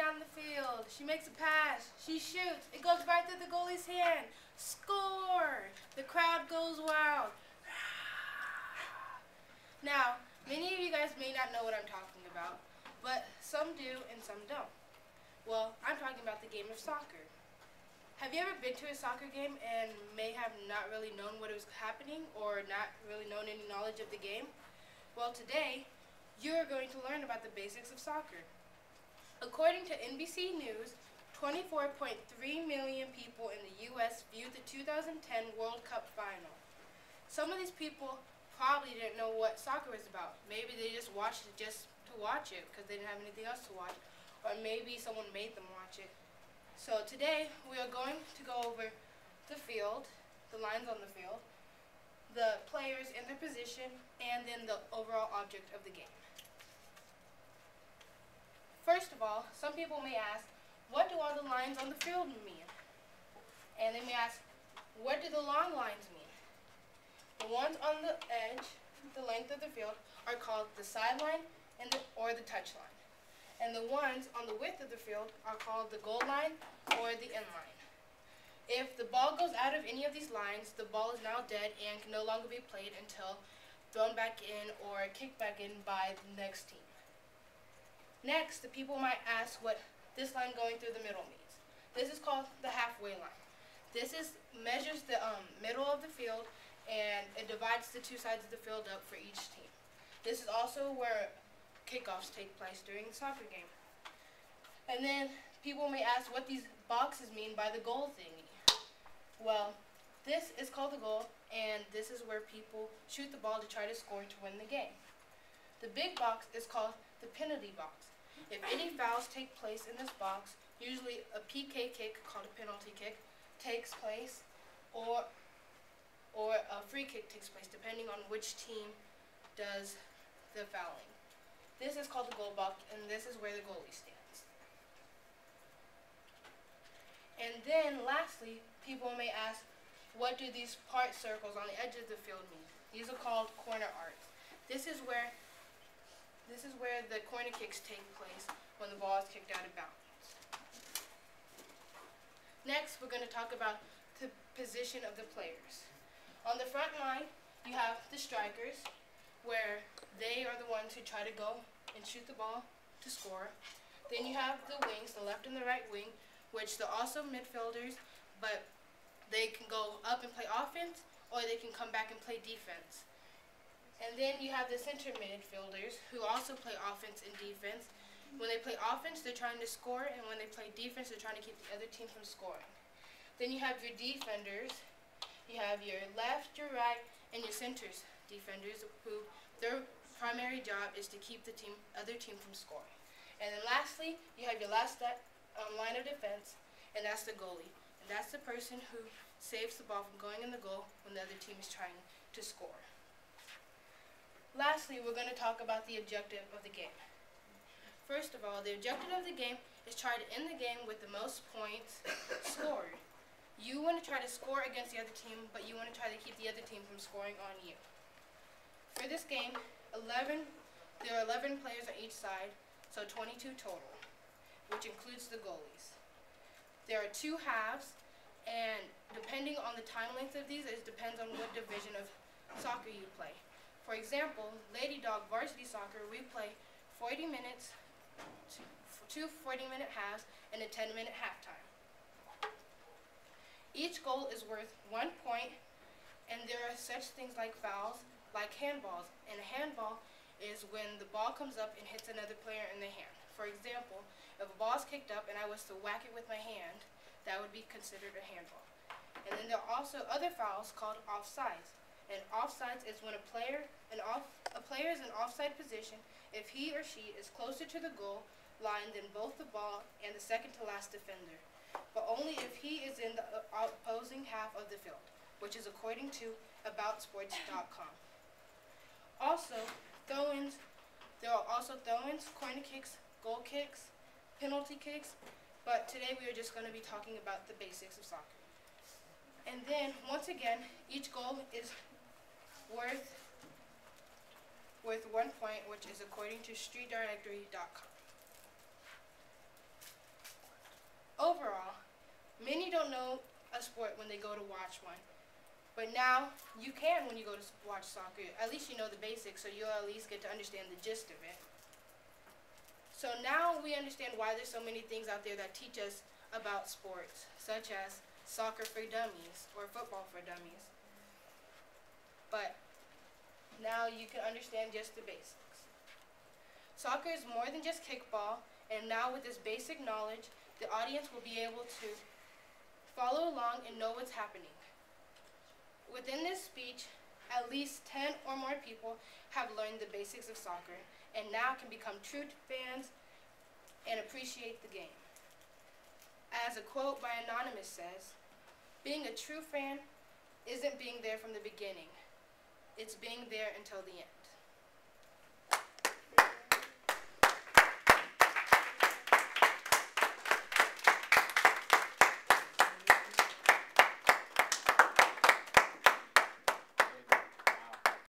down the field. She makes a pass. She shoots. It goes right through the goalie's hand. Score! The crowd goes wild. Now, many of you guys may not know what I'm talking about, but some do and some don't. Well, I'm talking about the game of soccer. Have you ever been to a soccer game and may have not really known what was happening or not really known any knowledge of the game? Well, today, you're going to learn about the basics of soccer. According to NBC News, 24.3 million people in the U.S. viewed the 2010 World Cup final. Some of these people probably didn't know what soccer was about. Maybe they just watched it just to watch it because they didn't have anything else to watch. Or maybe someone made them watch it. So today we are going to go over the field, the lines on the field, the players in their position, and then the overall object of the game. First of all, some people may ask, what do all the lines on the field mean? And they may ask, what do the long lines mean? The ones on the edge, the length of the field, are called the sideline or the touchline. And the ones on the width of the field are called the goal line or the end line. If the ball goes out of any of these lines, the ball is now dead and can no longer be played until thrown back in or kicked back in by the next team. Next, the people might ask what this line going through the middle means. This is called the halfway line. This measures the middle of the field, and it divides the two sides of the field up for each team. This is also where kickoffs take place during the soccer game. And then people may ask what these boxes mean by the goal thingy. Well, this is called the goal, and this is where people shoot the ball to try to score to win the game. The big box is called the penalty box. If any fouls take place in this box, usually a PK kick, called a penalty kick, takes place, or a free kick takes place, depending on which team does the fouling. This is called the goal box, and this is where the goalie stands. And then, lastly, people may ask, what do these part circles on the edge of the field mean? These are called corner arcs. This is where the corner kicks take place when the ball is kicked out of bounds. Next, we're going to talk about the position of the players. On the front line, you have the strikers, where they are the ones who try to go and shoot the ball to score. Then you have the wings, the left and the right wing, which they're also midfielders, but they can go up and play offense, or they can come back and play defense. And then you have the center midfielders, who also play offense and defense. When they play offense, they're trying to score, and when they play defense, they're trying to keep the other team from scoring. Then you have your defenders. You have your left, your right, and your centers defenders, who their primary job is to keep the other team from scoring. And then lastly, you have your last line of defense, and that's the goalie. And that's the person who saves the ball from going in the goal when the other team is trying to score. Lastly, we're going to talk about the objective of the game. First of all, the objective of the game is try to end the game with the most points scored. You want to try to score against the other team, but you want to try to keep the other team from scoring on you. For this game, there are 11 players on each side, so 22 total, which includes the goalies. There are 2 halves, and depending on the time length of these, it depends on what division of soccer you play. For example, Lady Dog Varsity Soccer, we play 40 minutes, 2 40-minute halves, and a 10-minute halftime. Each goal is worth 1 point, and there are such things like fouls, like handballs. And a handball is when the ball comes up and hits another player in the hand. For example, if a ball is kicked up and I was to whack it with my hand, that would be considered a handball. And then there are also other fouls called offsides. And offsides is when a player is in offside position if he or she is closer to the goal line than both the ball and the second to last defender, but only if he is in the opposing half of the field, which is according to aboutsports.com. Also, throw-ins. There are also throw-ins, corner kicks, goal kicks, penalty kicks, but today we are just going to be talking about the basics of soccer. And then, once again, each goal is worth 1 point, which is according to streetdirectory.com. Overall, many don't know a sport when they go to watch one. But now, you can when you go to watch soccer. At least you know the basics, so you'll at least get to understand the gist of it. So now we understand why there's so many things out there that teach us about sports, such as soccer for dummies or football for dummies. But now you can understand just the basics. Soccer is more than just kickball, and now with this basic knowledge, the audience will be able to follow along and know what's happening. Within this speech, at least 10 or more people have learned the basics of soccer and now can become true fans and appreciate the game. As a quote by Anonymous says, "Being a true fan isn't being there from the beginning. It's being there until the end."